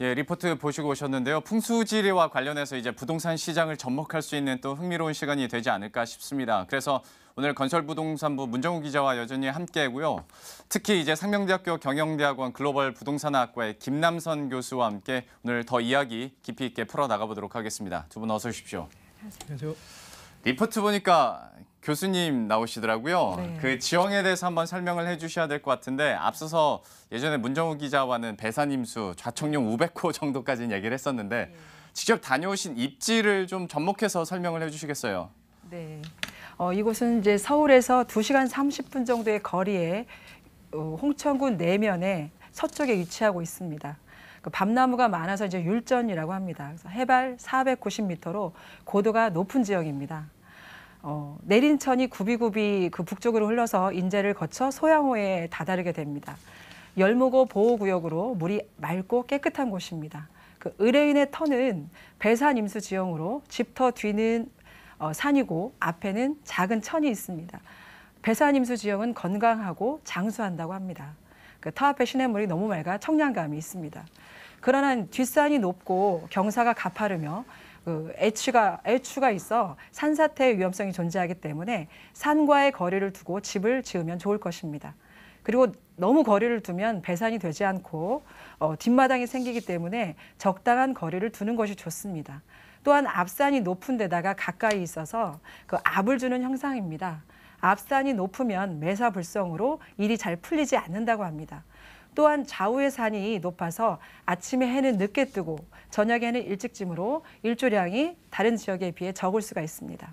예, 리포트 보시고 오셨는데요. 풍수지리와 관련해서 이제 부동산 시장을 접목할 수 있는 또 흥미로운 시간이 되지 않을까 싶습니다. 그래서 오늘 건설부동산부 문정우 기자와 여전히 함께하고요. 특히 이제 상명대학교 경영대학원 글로벌 부동산학과의 김남선 교수와 함께 오늘 더 이야기 깊이 있게 풀어 나가보도록 하겠습니다. 두 분 어서 오십시오. 안녕하세요. 리포트 보니까 교수님 나오시더라고요. 네. 그 지형에 대해서 한번 설명을 해주셔야 될 것 같은데 앞서서 예전에 문정우 기자와는 배산임수, 좌청룡 500호 정도까지는 얘기를 했었는데 직접 다녀오신 입지를 좀 접목해서 설명을 해주시겠어요? 네. 이곳은 이제 서울에서 2시간 30분 정도의 거리에 홍천군 내면에 서쪽에 위치하고 있습니다. 그 밤나무가 많아서 이제 율전이라고 합니다. 그래서 해발 490m로 고도가 높은 지역입니다. 내린천이 굽이굽이 그 북쪽으로 흘러서 인제를 거쳐 소양호에 다다르게 됩니다. 열무고 보호구역으로 물이 맑고 깨끗한 곳입니다. 그 의뢰인의 터는 배산임수 지형으로 집터 뒤는 산이고 앞에는 작은 천이 있습니다. 배산임수 지형은 건강하고 장수한다고 합니다. 그 터 앞에 시냇물이 너무 맑아 청량감이 있습니다. 그러나 뒷산이 높고 경사가 가파르며 애추가 있어 산사태의 위험성이 존재하기 때문에 산과의 거리를 두고 집을 지으면 좋을 것입니다. 그리고 너무 거리를 두면 배산이 되지 않고 뒷마당이 생기기 때문에 적당한 거리를 두는 것이 좋습니다. 또한 앞산이 높은 데다가 가까이 있어서 그 압을 주는 형상입니다. 앞산이 높으면 매사불성으로 일이 잘 풀리지 않는다고 합니다. 또한 좌우의 산이 높아서 아침에 해는 늦게 뜨고 저녁에는 일찍 지므로 일조량이 다른 지역에 비해 적을 수가 있습니다.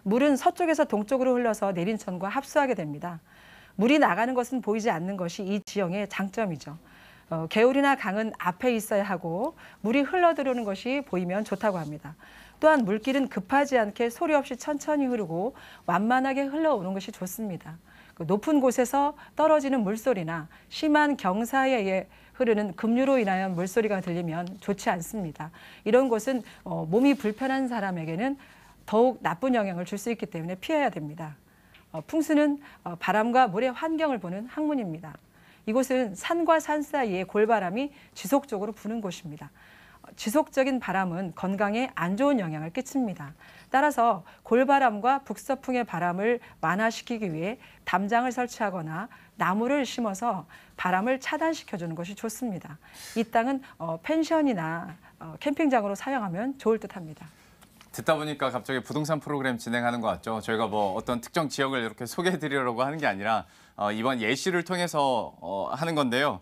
물은 서쪽에서 동쪽으로 흘러서 내린천과 합수하게 됩니다. 물이 나가는 것은 보이지 않는 것이 이 지형의 장점이죠. 개울이나 강은 앞에 있어야 하고 물이 흘러들어오는 것이 보이면 좋다고 합니다. 또한 물길은 급하지 않게 소리 없이 천천히 흐르고 완만하게 흘러오는 것이 좋습니다. 높은 곳에서 떨어지는 물소리나 심한 경사에 의해 흐르는 급류로 인하여 물소리가 들리면 좋지 않습니다. 이런 곳은 몸이 불편한 사람에게는 더욱 나쁜 영향을 줄 수 있기 때문에 피해야 됩니다. 풍수는 바람과 물의 환경을 보는 학문입니다. 이곳은 산과 산 사이에 골바람이 지속적으로 부는 곳입니다. 지속적인 바람은 건강에 안 좋은 영향을 끼칩니다. 따라서 골바람과 북서풍의 바람을 완화시키기 위해 담장을 설치하거나 나무를 심어서 바람을 차단시켜주는 것이 좋습니다. 이 땅은 펜션이나 캠핑장으로 사용하면 좋을 듯합니다. 듣다 보니까 갑자기 부동산 프로그램 진행하는 것 같죠. 저희가 뭐 어떤 특정 지역을 이렇게 소개해드리려고 하는 게 아니라 이번 예시를 통해서 하는 건데요.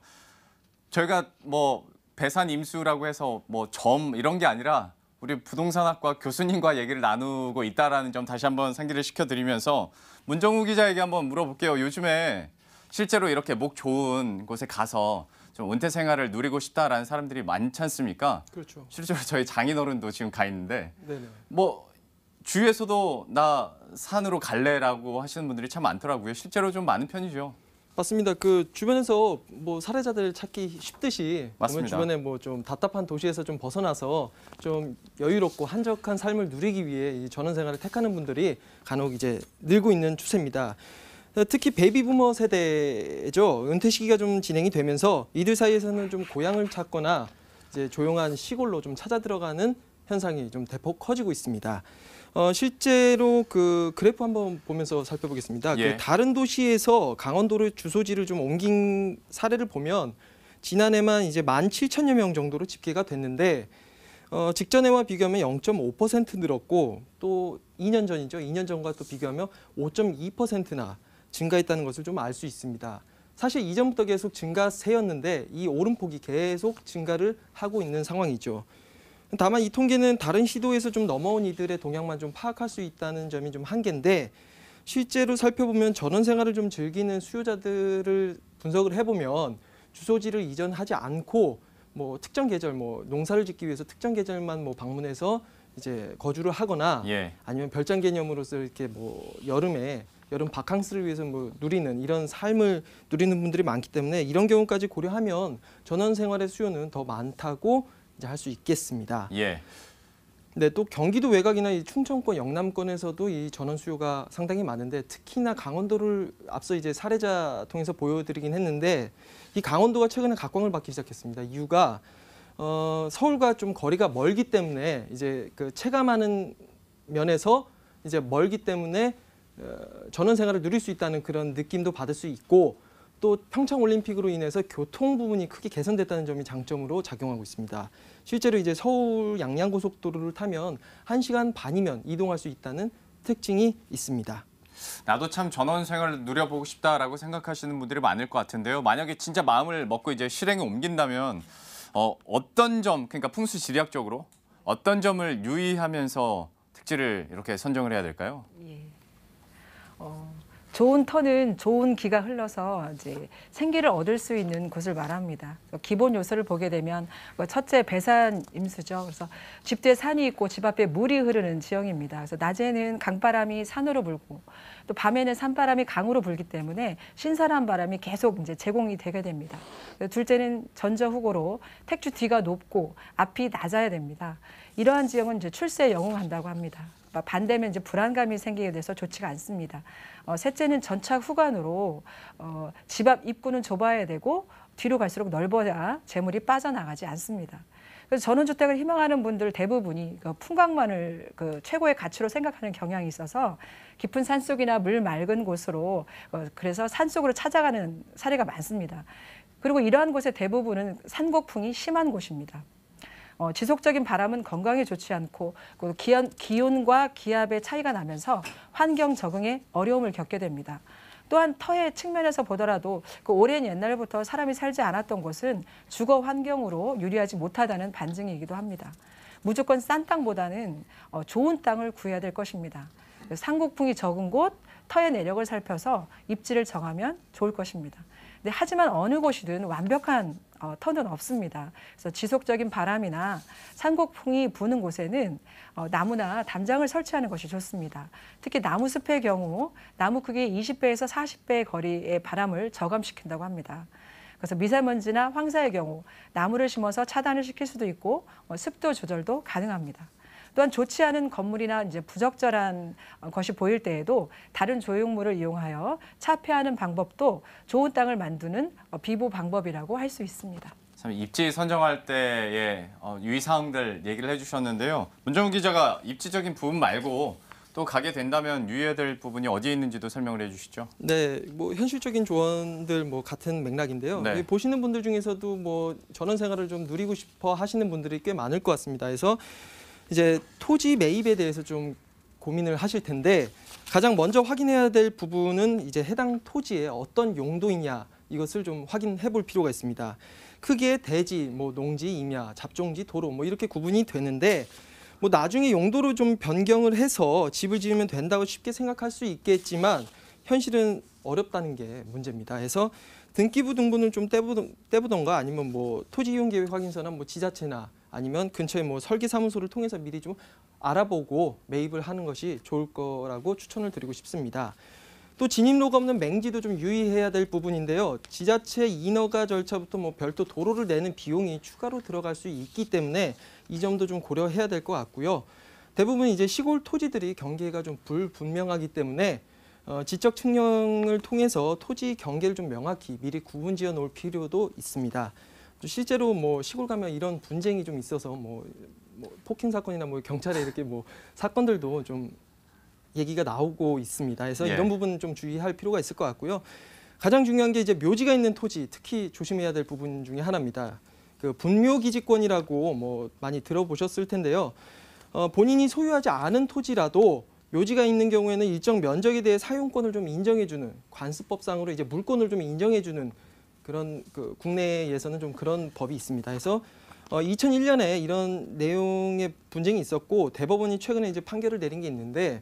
저희가 뭐 배산 임수라고 해서 뭐 점 이런 게 아니라 우리 부동산학과 교수님과 얘기를 나누고 있다라는 점 다시 한번 상기를 시켜드리면서 문정우 기자에게 한번 물어볼게요. 요즘에 실제로 이렇게 목 좋은 곳에 가서 좀 은퇴 생활을 누리고 싶다라는 사람들이 많지 않습니까? 그렇죠. 실제로 저희 장인어른도 지금 가 있는데 네네. 뭐 주위에서도 나 산으로 갈래라고 하시는 분들이 참 많더라고요. 실제로 좀 많은 편이죠. 맞습니다. 그 주변에서 뭐 사례자들 찾기 쉽듯이 맞습니다. 주변에 뭐 좀 답답한 도시에서 좀 벗어나서 좀 여유롭고 한적한 삶을 누리기 위해 이 전원 생활을 택하는 분들이 간혹 이제 늘고 있는 추세입니다. 특히 베이비부머 세대죠. 은퇴 시기가 좀 진행이 되면서 이들 사이에서는 좀 고향을 찾거나 이제 조용한 시골로 좀 찾아 들어가는 현상이 좀 대폭 커지고 있습니다. 실제로 그 그래프 한번 보면서 살펴보겠습니다. 예. 그 다른 도시에서 강원도로 주소지를 좀 옮긴 사례를 보면 지난해만 이제 17,000여 명 정도로 집계가 됐는데 직전해와 비교하면 0.5% 늘었고 또 2년 전이죠. 2년 전과 또 비교하면 5.2%나 증가했다는 것을 좀 알 수 있습니다. 사실 이전부터 계속 증가세였는데 이 오름폭이 계속 증가를 하고 있는 상황이죠. 다만 이 통계는 다른 시도에서 좀 넘어온 이들의 동향만 좀 파악할 수 있다는 점이 좀 한계인데 실제로 살펴보면 전원 생활을 좀 즐기는 수요자들을 분석을 해보면 주소지를 이전하지 않고 뭐 특정 계절 뭐 농사를 짓기 위해서 특정 계절만 뭐 방문해서 이제 거주를 하거나 예. 아니면 별장 개념으로서 이렇게 뭐 여름 바캉스를 위해서 뭐 누리는 이런 삶을 누리는 분들이 많기 때문에 이런 경우까지 고려하면 전원 생활의 수요는 더 많다고 할 수 있겠습니다. 예. 네, 또 경기도 외곽이나 이 충청권, 영남권에서도 이 전원 수요가 상당히 많은데 특히나 강원도를 앞서 이제 사례자 통해서 보여드리긴 했는데 이 강원도가 최근에 각광을 받기 시작했습니다. 이유가 서울과 좀 거리가 멀기 때문에 이제 그 체감하는 면에서 이제 멀기 때문에 전원 생활을 누릴 수 있다는 그런 느낌도 받을 수 있고 또 평창 올림픽으로 인해서 교통 부분이 크게 개선됐다는 점이 장점으로 작용하고 있습니다. 실제로 이제 서울 양양고속도로를 타면 1시간 반이면 이동할 수 있다는 특징이 있습니다. 나도 참 전원 생활을 누려보고 싶다라고 생각하시는 분들이 많을 것 같은데요. 만약에 진짜 마음을 먹고 이제 실행에 옮긴다면 어떤 점, 그러니까 풍수 지리학적으로 어떤 점을 유의하면서 택지를 이렇게 선정을 해야 될까요? 예. 좋은 터는 좋은 기가 흘러서 이제 생기를 얻을 수 있는 곳을 말합니다. 기본 요소를 보게 되면 첫째 배산 임수죠. 그래서 집 뒤에 산이 있고 집 앞에 물이 흐르는 지형입니다. 그래서 낮에는 강바람이 산으로 불고 또 밤에는 산바람이 강으로 불기 때문에 신선한 바람이 계속 이제 제공이 되게 됩니다. 둘째는 전저후고로 택지 뒤가 높고 앞이 낮아야 됩니다. 이러한 지형은 이제 출세에 영응한다고 합니다. 반대면 이제 불안감이 생기게 돼서 좋지가 않습니다. 셋째는 전착 후관으로 집 앞 입구는 좁아야 되고 뒤로 갈수록 넓어야 재물이 빠져나가지 않습니다. 그래서 전원주택을 희망하는 분들 대부분이 풍광만을 최고의 가치로 생각하는 경향이 있어서 깊은 산속이나 물 맑은 곳으로 그래서 산속으로 찾아가는 사례가 많습니다. 그리고 이러한 곳의 대부분은 산곡풍이 심한 곳입니다. 지속적인 바람은 건강에 좋지 않고 기온과 기압의 차이가 나면서 환경 적응에 어려움을 겪게 됩니다. 또한 터의 측면에서 보더라도 오랜 옛날부터 사람이 살지 않았던 곳은 주거 환경으로 유리하지 못하다는 반증이기도 합니다. 무조건 싼 땅보다는 좋은 땅을 구해야 될 것입니다. 산곡풍이 적은 곳, 터의 내력을 살펴서 입지를 정하면 좋을 것입니다. 하지만 어느 곳이든 완벽한 터는 없습니다. 그래서 지속적인 바람이나 산곡풍이 부는 곳에는 나무나 담장을 설치하는 것이 좋습니다. 특히 나무숲의 경우 나무 크기 20배에서 40배의 거리의 바람을 저감시킨다고 합니다. 그래서 미세먼지나 황사의 경우 나무를 심어서 차단을 시킬 수도 있고 습도 조절도 가능합니다. 또한 좋지 않은 건물이나 이제 부적절한 것이 보일 때에도 다른 조형물을 이용하여 차폐하는 방법도 좋은 땅을 만드는 비보 방법이라고 할 수 있습니다. 참 입지 선정할 때의 유의사항들 얘기를 해주셨는데요. 문정훈 기자가 입지적인 부분 말고 또 가게 된다면 유의해야 될 부분이 어디에 있는지도 설명을 해주시죠. 네, 뭐 현실적인 조언들 뭐 같은 맥락인데요. 네. 보시는 분들 중에서도 뭐 전원 생활을 좀 누리고 싶어 하시는 분들이 꽤 많을 것 같습니다. 그래서 이제 토지 매입에 대해서 좀 고민을 하실 텐데 가장 먼저 확인해야 될 부분은 이제 해당 토지의 어떤 용도이냐 이것을 좀 확인해 볼 필요가 있습니다. 크게 대지, 뭐 농지, 임야, 잡종지, 도로 뭐 이렇게 구분이 되는데 뭐 나중에 용도로 좀 변경을 해서 집을 지으면 된다고 쉽게 생각할 수 있겠지만 현실은 어렵다는 게 문제입니다. 그래서 등기부 등본을 좀 떼보던가 아니면 뭐 토지 이용 계획 확인서나 뭐 지자체나 아니면 근처에 뭐 설계사무소를 통해서 미리 좀 알아보고 매입을 하는 것이 좋을 거라고 추천을 드리고 싶습니다. 또 진입로가 없는 맹지도 좀 유의해야 될 부분인데요. 지자체 인허가 절차부터 뭐 별도 도로를 내는 비용이 추가로 들어갈 수 있기 때문에 이 점도 좀 고려해야 될 것 같고요. 대부분 이제 시골 토지들이 경계가 좀 불분명하기 때문에 지적 측량을 통해서 토지 경계를 좀 명확히 미리 구분 지어 놓을 필요도 있습니다. 실제로 뭐 시골 가면 이런 분쟁이 좀 있어서 뭐 폭행 사건이나 뭐 경찰에 이렇게 뭐 사건들도 좀 얘기가 나오고 있습니다. 그래서 예. 이런 부분 좀 주의할 필요가 있을 것 같고요. 가장 중요한 게 이제 묘지가 있는 토지, 특히 조심해야 될 부분 중에 하나입니다. 그 분묘기지권이라고 뭐 많이 들어보셨을 텐데요. 본인이 소유하지 않은 토지라도 묘지가 있는 경우에는 일정 면적에 대해 사용권을 좀 인정해주는 관습법상으로 이제 물권을 좀 인정해주는 그런 국내에서는 좀 그런 법이 있습니다. 그래서 2001년에 이런 내용의 분쟁이 있었고 대법원이 최근에 이제 판결을 내린 게 있는데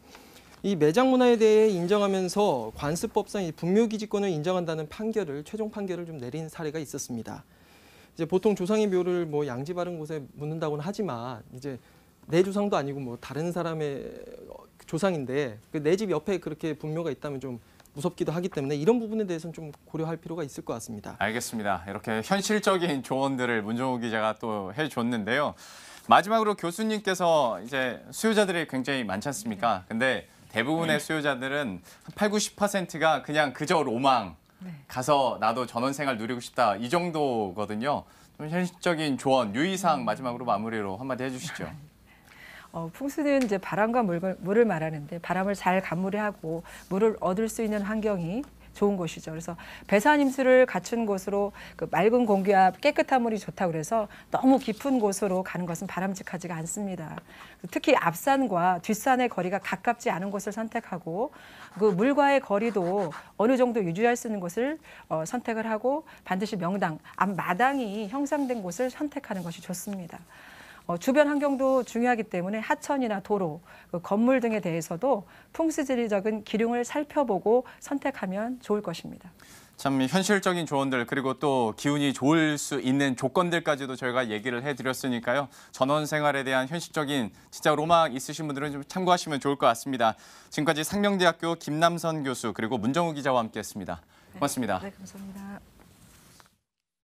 이 매장 문화에 대해 인정하면서 관습법상 이 분묘기지권을 인정한다는 최종 판결을 좀 내린 사례가 있었습니다. 이제 보통 조상의 묘를 뭐 양지 바른 곳에 묻는다고는 하지만 이제 내 조상도 아니고 뭐 다른 사람의 조상인데 내 집 옆에 그렇게 분묘가 있다면 좀 무섭기도 하기 때문에 이런 부분에 대해서는 좀 고려할 필요가 있을 것 같습니다. 알겠습니다. 이렇게 현실적인 조언들을 문정훈 기자가 또 해줬는데요. 마지막으로 교수님께서 이제 수요자들이 굉장히 많지 않습니까? 근데 대부분의 수요자들은 8, 90%가 그냥 그저 로망, 가서 나도 전원 생활 누리고 싶다 이 정도거든요. 좀 현실적인 조언, 유의사항 마지막으로 마무리로 한마디 해주시죠. 풍수는 이제 바람과 물을 말하는데 바람을 잘 간무리하고 물을 얻을 수 있는 환경이 좋은 곳이죠. 그래서 배산임수를 갖춘 곳으로 그 맑은 공기와 깨끗한 물이 좋다고 그래서 너무 깊은 곳으로 가는 것은 바람직하지가 않습니다. 특히 앞산과 뒷산의 거리가 가깝지 않은 곳을 선택하고 그 물과의 거리도 어느 정도 유지할 수 있는 곳을 선택을 하고 반드시 명당, 앞마당이 형성된 곳을 선택하는 것이 좋습니다. 주변 환경도 중요하기 때문에 하천이나 도로, 건물 등에 대해서도 풍수지리적인 기륭을 살펴보고 선택하면 좋을 것입니다. 참 현실적인 조언들 그리고 또 기운이 좋을 수 있는 조건들까지도 저희가 얘기를 해드렸으니까요. 전원 생활에 대한 현실적인 진짜 로망 있으신 분들은 좀 참고하시면 좋을 것 같습니다. 지금까지 상명대학교 김남선 교수 그리고 문정우 기자와 함께했습니다. 고맙습니다. 네, 감사합니다.